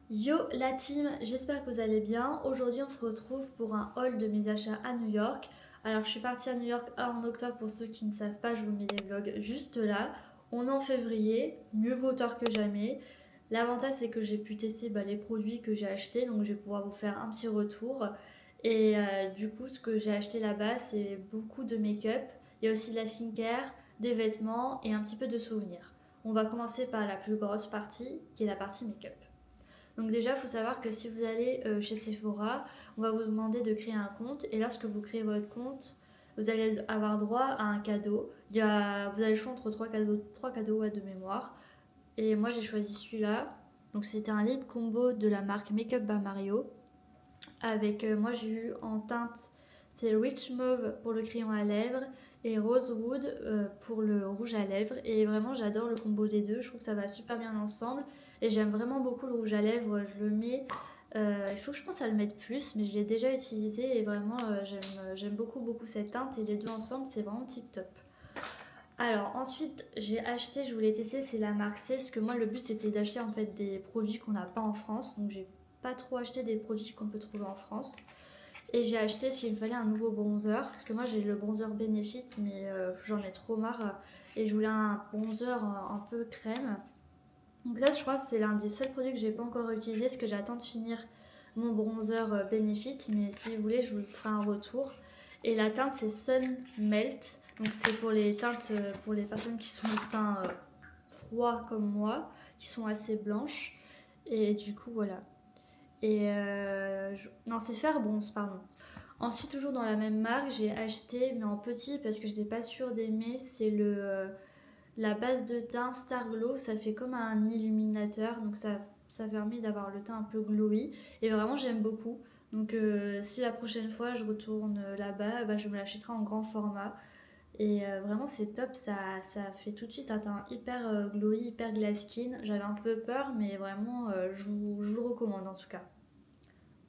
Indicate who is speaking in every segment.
Speaker 1: Yo la team, j'espère que vous allez bien. Aujourd'hui on se retrouve pour un haul de mes achats à New York. Alors je suis partie à New York en octobre pour ceux qui ne savent pas, je vous mets les vlogs juste là. On est en février, mieux vaut tard que jamais. L'avantage c'est que j'ai pu tester les produits que j'ai achetés, donc je vais pouvoir vous faire un petit retour. Et du coup ce que j'ai acheté là-bas c'est beaucoup de make-up, il y a aussi de la skincare, des vêtements et un petit peu de souvenirs. On va commencer par la plus grosse partie qui est la partie make-up. Donc déjà, il faut savoir que si vous allez chez Sephora, on va vous demander de créer un compte. Et lorsque vous créez votre compte, vous allez avoir droit à un cadeau. Vous avez le choix entre trois cadeaux de mémoire. Et moi, j'ai choisi celui-là. Donc c'était un lip combo de la marque Makeup by Mario. Avec, moi j'ai eu en teinte, c'est Rich Mauve pour le crayon à lèvres et Rosewood pour le rouge à lèvres. Et vraiment j'adore le combo des deux, je trouve que ça va super bien ensemble. Et j'aime vraiment beaucoup le rouge à lèvres, je le mets, il faut que je pense à le mettre plus, mais je l'ai déjà utilisé et vraiment j'aime beaucoup cette teinte et les deux ensemble c'est vraiment tip top. Alors ensuite j'ai acheté, je voulais tester, c'est la marque C, parce que moi le but c'était d'acheter en fait des produits qu'on n'a pas en France, donc j'ai pas trop acheté des produits qu'on peut trouver en France. Et j'ai acheté parce qu'il me fallait un nouveau bronzer, parce que moi j'ai le bronzer Benefit, mais j'en ai trop marre. Et je voulais un bronzer un peu crème. Donc ça je crois que c'est l'un des seuls produits que j'ai pas encore utilisé, parce que j'attends de finir mon bronzer Benefit, mais si vous voulez je vous ferai un retour. Et la teinte c'est Sun Melt, donc c'est pour les teintes, pour les personnes qui sont de teint froid comme moi, qui sont assez blanches. Et du coup voilà. Et non, c'est Fair-Bronze, pardon. Ensuite, toujours dans la même marque, j'ai acheté, mais en petit parce que je n'étais pas sûre d'aimer, c'est la base de teint Star Glow. Ça fait comme un illuminateur, donc ça permet d'avoir le teint un peu glowy. Et vraiment, j'aime beaucoup. Donc, si la prochaine fois je retourne là-bas, je me l'achèterai en grand format. Et vraiment, c'est top. Ça fait tout de suite un teint hyper glowy, hyper glass skin. J'avais un peu peur, mais vraiment, je vous le recommande en tout cas.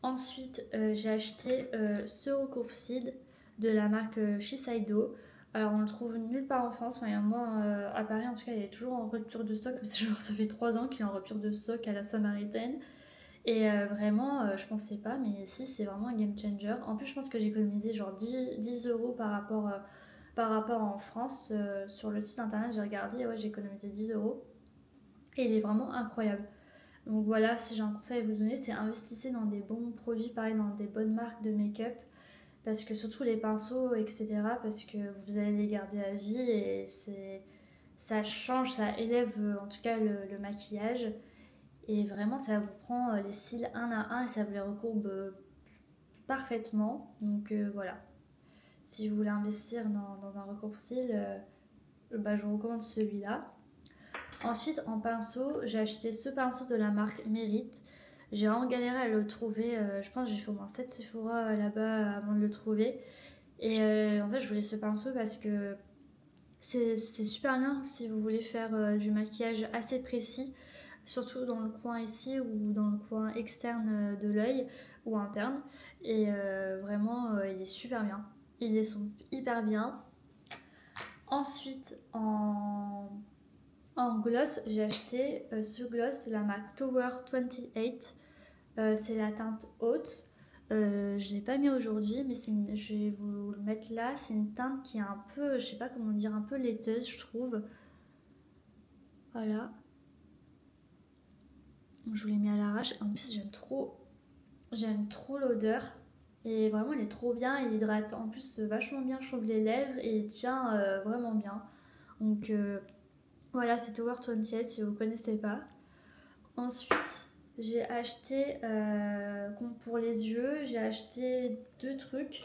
Speaker 1: Ensuite, j'ai acheté ce recours-cils de la marque Shiseido. Alors, on le trouve nulle part en France. Enfin, moi, à Paris, en tout cas, il est toujours en rupture de stock. Parce que genre, ça fait 3 ans qu'il est en rupture de stock à la Samaritaine. Et vraiment, je pensais pas, mais ici, c'est vraiment un game changer. En plus, je pense que j'ai économisé genre 10 euros par rapport en France. Sur le site internet, j'ai regardé, ouais, j'ai économisé 10 euros. Et il est vraiment incroyable. Donc voilà, si j'ai un conseil à vous donner, c'est investissez dans des bons produits, pareil dans des bonnes marques de make-up, parce que surtout les pinceaux, etc., parce que vous allez les garder à vie et ça change, ça élève en tout cas le maquillage. Et vraiment, ça vous prend les cils un à un et ça vous les recourbe parfaitement. Donc voilà, si vous voulez investir dans un recourbe-cils, je vous recommande celui-là. Ensuite, en pinceau, j'ai acheté ce pinceau de la marque Merit. J'ai vraiment galéré à le trouver. Je pense que j'ai fait au moins 7 Sephora là-bas avant de le trouver. Et en fait, je voulais ce pinceau parce que c'est super bien si vous voulez faire du maquillage assez précis, surtout dans le coin ici ou dans le coin externe de l'œil ou interne. Et vraiment, il est super bien. Ils sont hyper bien. Ensuite, en gloss, j'ai acheté ce gloss de la marque Tower 28. C'est la teinte haute. Je ne l'ai pas mis aujourd'hui, mais je vais vous le mettre là. C'est une teinte qui est un peu, je sais pas comment dire, un peu laiteuse, je trouve. Voilà. Je vous l'ai mis à l'arrache. En plus, j'aime trop l'odeur. Et vraiment, il est trop bien. Il hydrate en plus vachement bien, je trouve, les lèvres. Et il tient vraiment bien. Donc voilà, c'est Tower 28 si vous ne connaissez pas. Ensuite, j'ai acheté pour les yeux, j'ai acheté deux trucs.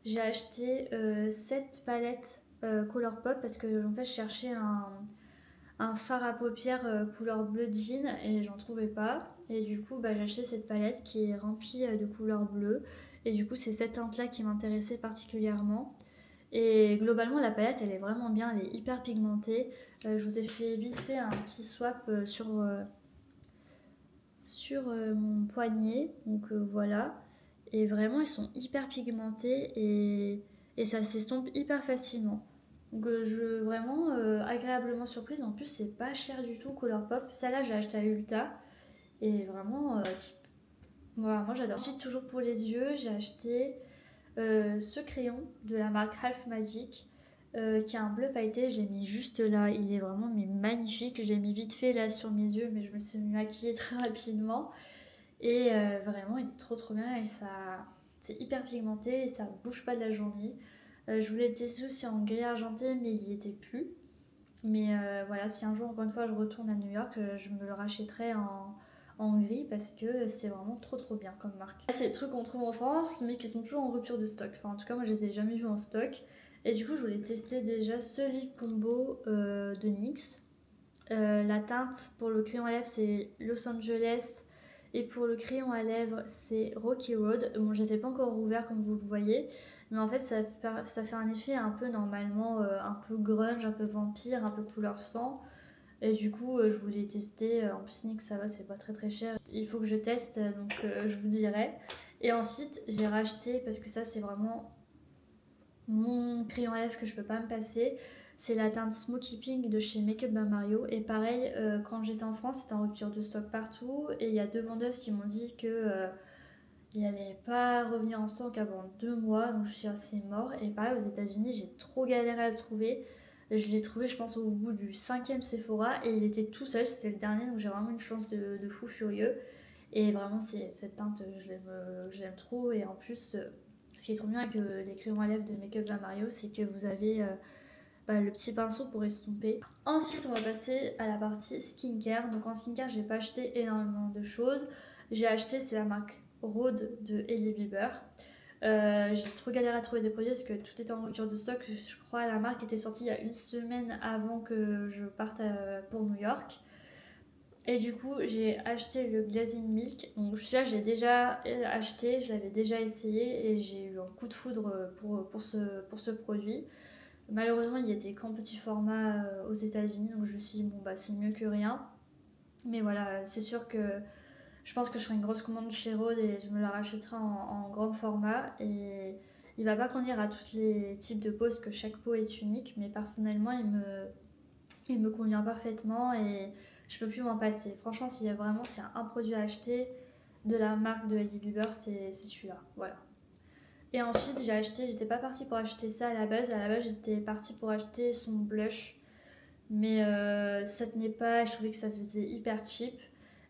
Speaker 1: J'ai acheté 7 palettes Colourpop parce que en fait, je cherchais un fard à paupières couleur bleu jean et j'en trouvais pas. Et du coup, j'ai acheté cette palette qui est remplie de couleur bleue. Et du coup, c'est cette teinte-là qui m'intéressait particulièrement. Et globalement, la palette, elle est vraiment bien, elle est hyper pigmentée. Je vous ai fait vite fait un petit swap sur mon poignet. Donc voilà. Et vraiment, ils sont hyper pigmentés et ça s'estompe hyper facilement. Donc vraiment agréablement surprise. En plus, c'est pas cher du tout Colourpop. Celle-là, j'ai acheté à Ulta. Et vraiment, voilà, moi j'adore. Ensuite, toujours pour les yeux, j'ai acheté ce crayon de la marque Half Magic. Qui a un bleu pailleté, je l'ai mis juste là, il est vraiment mais magnifique, je l'ai mis vite fait là sur mes yeux mais je me suis maquillée très rapidement et vraiment il est trop bien et ça c'est hyper pigmenté et ça bouge pas de la journée. Je voulais le tester aussi en gris argenté mais il y était plus. Mais voilà, si un jour encore une fois je retourne à New York, je me le rachèterai en gris parce que c'est vraiment trop bien comme marque. C'est des trucs qu'on trouve en France mais qui sont toujours en rupture de stock. Enfin en tout cas moi je les ai jamais vus en stock. Et du coup je voulais tester déjà ce lip combo de NYX. La teinte pour le crayon à lèvres c'est Los Angeles et pour le crayon à lèvres c'est Rocky Road. Bon je les ai pas encore ouverts comme vous le voyez. Mais en fait ça fait un effet un peu normalement un peu grunge, un peu vampire, un peu couleur sang. Et du coup je voulais tester. En plus NYX ça va, c'est pas très cher. Il faut que je teste donc je vous dirai. Et ensuite j'ai racheté parce que ça c'est vraiment mon crayon à lèvres que je peux pas me passer. C'est la teinte Smoky Pink de chez Makeup by Mario. Et pareil, quand j'étais en France, c'était en rupture de stock partout. Et il y a 2 vendeuses qui m'ont dit que il allait pas revenir en stock avant 2 mois. Donc je suis assez mort. Et pareil, aux États-Unis, j'ai trop galéré à le trouver. Je l'ai trouvé, je pense, au bout du 5e Sephora. Et il était tout seul, c'était le dernier. Donc j'ai vraiment une chance de fou furieux. Et vraiment, cette teinte, je l'aime trop. Et en plus, ce qui est trop bien avec les crayons à lèvres de Makeup by Mario, c'est que vous avez le petit pinceau pour estomper. Ensuite, on va passer à la partie skincare. Donc en skincare, j'ai pas acheté énormément de choses. J'ai acheté, c'est la marque Rhode de Hailey Bieber. J'ai trop galéré à trouver des produits parce que tout était en rupture de stock. Je crois la marque était sortie il y a une semaine avant que je parte pour New York. Et du coup, j'ai acheté le Glazing Milk. Donc celui-là, j'ai déjà acheté, je l'avais déjà essayé et j'ai eu un coup de foudre pour ce produit. Malheureusement, il était qu'en petit format aux États-Unis, donc je me suis dit, bon, bah c'est mieux que rien. Mais voilà, c'est sûr que je pense que je ferai une grosse commande chez Rode et je me la rachèterai en grand format. Et il va pas convenir à tous les types de peau parce que chaque peau est unique, mais personnellement, il me convient parfaitement et je peux plus m'en passer. Franchement, s'il y a vraiment s'il y a un produit à acheter de la marque de Hailey Bieber, c'est celui-là. Voilà. Et ensuite, j'étais pas partie pour acheter ça à la base. À la base, j'étais partie pour acheter son blush. Mais ça tenait pas, je trouvais que ça faisait hyper cheap.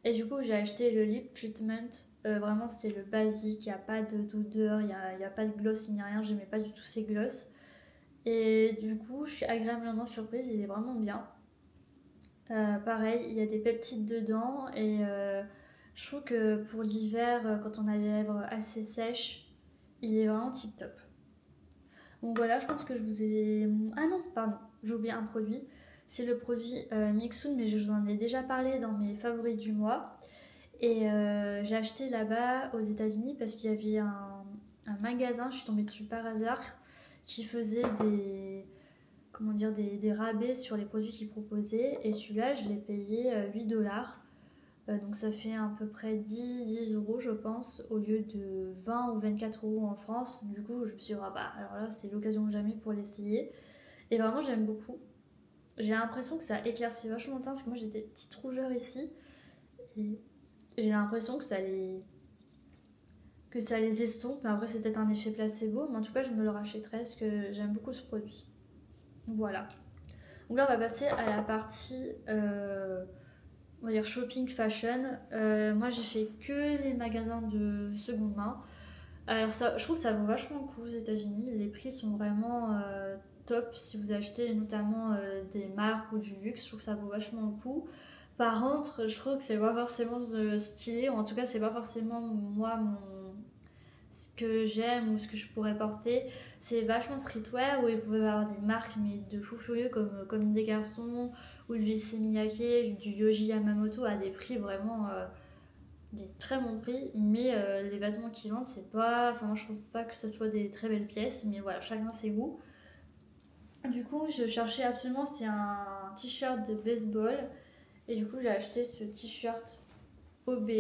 Speaker 1: Et du coup, j'ai acheté le lip treatment. Vraiment, c'est le basique, il n'y a pas d'odeur, il y a pas de gloss, il n'y a rien. J'aimais pas du tout ces gloss. Et du coup, je suis agréablement surprise, il est vraiment bien. Pareil, il y a des peptides dedans et je trouve que pour l'hiver, quand on a les lèvres assez sèches, il est vraiment tip top. Donc voilà, je pense que je vous ai... Ah non, pardon, j'ai oublié un produit. C'est le produit Mixun, mais je vous en ai déjà parlé dans mes favoris du mois. Et j'ai acheté là-bas aux États-Unis parce qu'il y avait un magasin, je suis tombée dessus par hasard, qui faisait comment dire, des rabais sur les produits qu'ils proposaient. Et celui-là, je l'ai payé 8 $. Donc ça fait à peu près 10 euros je pense au lieu de 20 ou 24 euros en France. Du coup je me suis dit ah bah alors là c'est l'occasion de jamais pour l'essayer. Et vraiment j'aime beaucoup. J'ai l'impression que ça éclaircit vachement le teint parce que moi j'ai des petites rougeurs ici. Et j'ai l'impression que ça les estompe. Mais après c'est peut-être un effet placebo. Mais en tout cas je me le rachèterai parce que j'aime beaucoup ce produit. Voilà. Donc là on va passer à la partie... on va dire shopping fashion. Moi j'ai fait que les magasins de seconde main. Alors ça, je trouve que ça vaut vachement le coup aux États-Unis. Les prix sont vraiment top si vous achetez notamment des marques ou du luxe. Je trouve que ça vaut vachement le coup. Par contre, je trouve que c'est pas forcément stylé, ou en tout cas c'est pas forcément moi ce que j'aime ou ce que je pourrais porter. C'est vachement streetwear où il pouvait y avoir des marques mais de fou furieux comme des garçons ou du Issey Miyake, du Yohji Yamamoto à des prix vraiment des très bons prix. Mais les vêtements qu'ils vendent, c'est pas. Enfin, moi je trouve pas que ce soit des très belles pièces, mais voilà, chacun ses goûts. Du coup, je cherchais absolument, c'est un t-shirt de baseball. Et du coup, j'ai acheté ce t-shirt OB.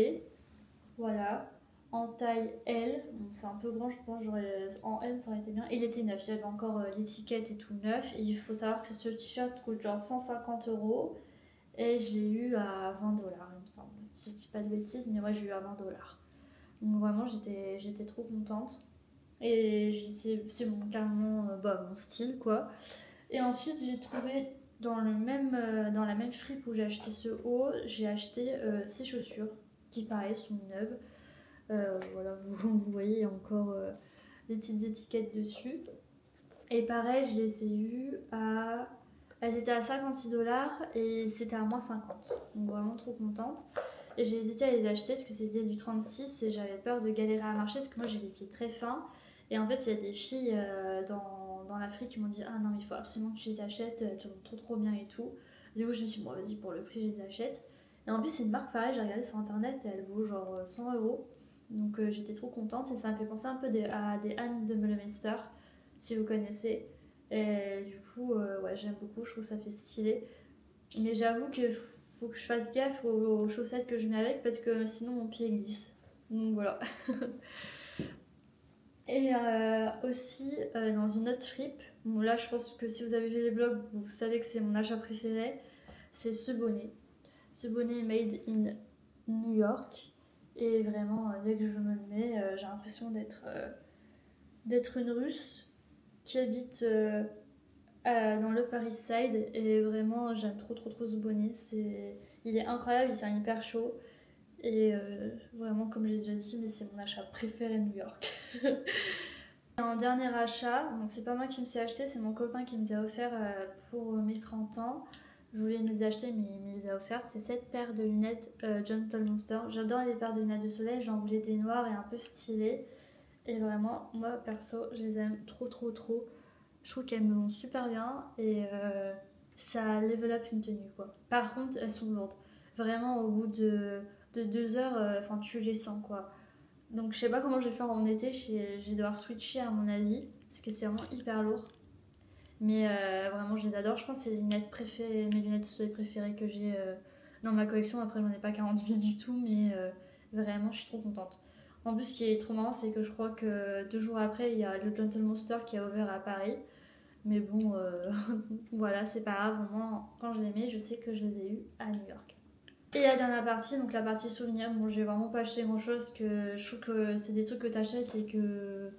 Speaker 1: Voilà, en taille L, donc c'est un peu grand, je pense, en M ça aurait été bien. Et il était neuf, il y avait encore l'étiquette et tout neuf. Et il faut savoir que ce t-shirt coûte genre 150 euros. Et je l'ai eu à 20 $, il me semble. Si je dis pas de bêtises, mais ouais, j'ai eu à 20 $. Donc vraiment, j'étais trop contente. Et c'est carrément mon style, quoi. Et ensuite, j'ai trouvé dans la même fripe où j'ai acheté ce haut, j'ai acheté ces chaussures qui, pareil, sont neuves. Voilà, vous voyez encore les petites étiquettes dessus. Et pareil, je les ai eues à. Elles étaient à 56 $ et c'était à moins 50. Donc vraiment trop contente. Et j'ai hésité à les acheter parce que c'était du 36 et j'avais peur de galérer à marcher parce que moi j'ai les pieds très fins. Et en fait, il y a des filles dans l'Afrique qui m'ont dit: ah non, mais il faut absolument que tu les achètes, elles te vont trop bien et tout. Du coup, je me suis dit: bon, vas-y, pour le prix, je les achète. Et en plus, c'est une marque pareille, j'ai regardé sur internet et elle vaut genre 100 €. Donc j'étais trop contente et ça me fait penser un peu à des Anne de Meulemester, si vous connaissez. Et du coup, ouais, j'aime beaucoup, je trouve que ça fait stylé. Mais j'avoue qu'il faut que je fasse gaffe aux chaussettes que je mets avec parce que sinon mon pied glisse. Donc voilà. Et aussi, dans une autre fripe, bon, là je pense que si vous avez vu les vlogs, vous savez que c'est mon achat préféré, c'est ce bonnet. Ce bonnet est made in New York. Et vraiment, dès que je me le mets, j'ai l'impression d'être une russe qui habite dans le Paris Side. Et vraiment, j'aime trop ce bonnet. Il est incroyable, il tient hyper chaud. Et vraiment, comme j'ai déjà dit, mais c'est mon achat préféré de New York. Un dernier achat, bon, c'est pas moi qui me suis acheté, c'est mon copain qui me les a offert pour mes 30 ans. Je voulais me les acheter, mais il me les a offert. C'est cette paire de lunettes Gentle Monster. J'adore les paires de lunettes de soleil, j'en voulais des noires et un peu stylées. Et vraiment, moi perso, je les aime trop. Je trouve qu'elles me vont super bien et ça level up une tenue, quoi. Par contre, elles sont lourdes. Vraiment, au bout de 2 heures, enfin, tu les sens, quoi. Donc je sais pas comment je vais faire en été, je vais devoir switcher à mon avis, parce que c'est vraiment hyper lourd. Mais vraiment je les adore, je pense que c'est mes lunettes de soleil préférées que j'ai dans ma collection. Après j'en ai pas 40 000 du tout, mais vraiment je suis trop contente. En plus ce qui est trop marrant c'est que je crois que 2 jours après il y a le Gentle Monster qui a ouvert à Paris. Mais bon, voilà, c'est pas grave, au moins quand je les mets je sais que je les ai eues à New York. Et la dernière partie, donc la partie souvenir, bon j'ai vraiment pas acheté grand chose, que je trouve que c'est des trucs que t'achètes et que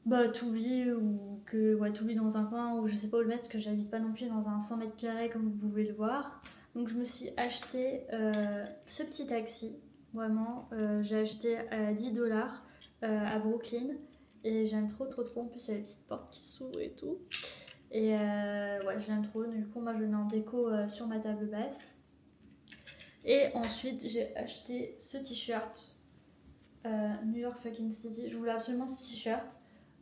Speaker 1: bah t'oublies ou que ouais t'oublies dans un coin ou je sais pas où le mettre parce que j'habite pas non plus dans un 100 mètres carrés comme vous pouvez le voir. Donc je me suis acheté ce petit taxi, vraiment j'ai acheté à 10 $ à Brooklyn et j'aime trop, en plus il y a les petites portes qui s'ouvrent et tout. Et ouais j'aime trop, du coup moi je le mets en déco sur ma table basse. Et ensuite, j'ai acheté ce t-shirt New York fucking City. Je voulais absolument ce t-shirt.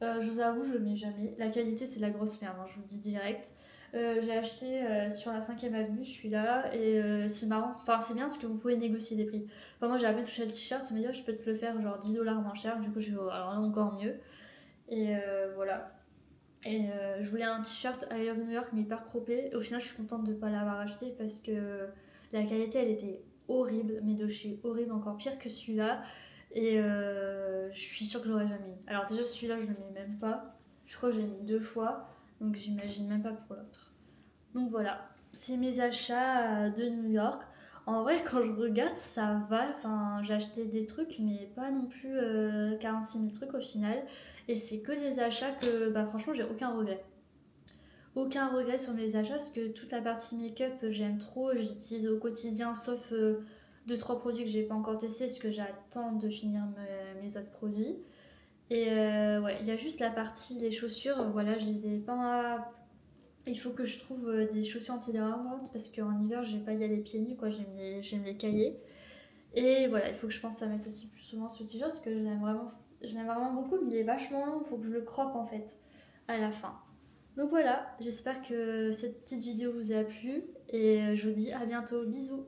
Speaker 1: Je vous avoue, je le mets jamais. La qualité, c'est de la grosse merde, hein, je vous le dis direct. J'ai acheté sur la 5ème avenue celui-là et c'est marrant. Enfin, c'est bien parce que vous pouvez négocier des prix. Enfin, moi, j'ai à peine touché le t-shirt. Il m'a dit: oh, je peux te le faire genre 10 $ moins cher. Du coup, je vais alors là, encore mieux. Et voilà. Et je voulais un t-shirt I Love New York mais hyper croppé. Au final, je suis contente de ne pas l'avoir acheté parce que la qualité elle était horrible, mais de chez horrible, encore pire que celui-là. Et je suis sûre que j'aurais jamais mis. Alors, déjà, celui-là, je le mets même pas. Je crois que j'ai mis 2 fois, donc j'imagine même pas pour l'autre. Donc voilà, c'est mes achats de New York. En vrai, quand je regarde, ça va. Enfin, j'ai acheté des trucs, mais pas non plus 46 000 trucs au final. Et c'est que des achats que, bah, franchement, j'ai aucun regret. Aucun regret sur mes achats parce que toute la partie make-up, j'aime trop. J'utilise au quotidien, sauf 2-3 produits que j'ai pas encore testés parce que j'attends de finir mes autres produits. Et ouais, il y a juste la partie des chaussures. Voilà, je les ai pas. Il faut que je trouve des chaussures antidérangeantes parce qu'en hiver, je vais pas y aller pieds nus, quoi. Je vais me les cailler. Et voilà, il faut que je pense à mettre aussi plus souvent ce t-shirt parce que je l'aime vraiment beaucoup, mais il est vachement long. Il faut que je le croppe en fait à la fin. Donc voilà, j'espère que cette petite vidéo vous a plu et je vous dis à bientôt. Bisous!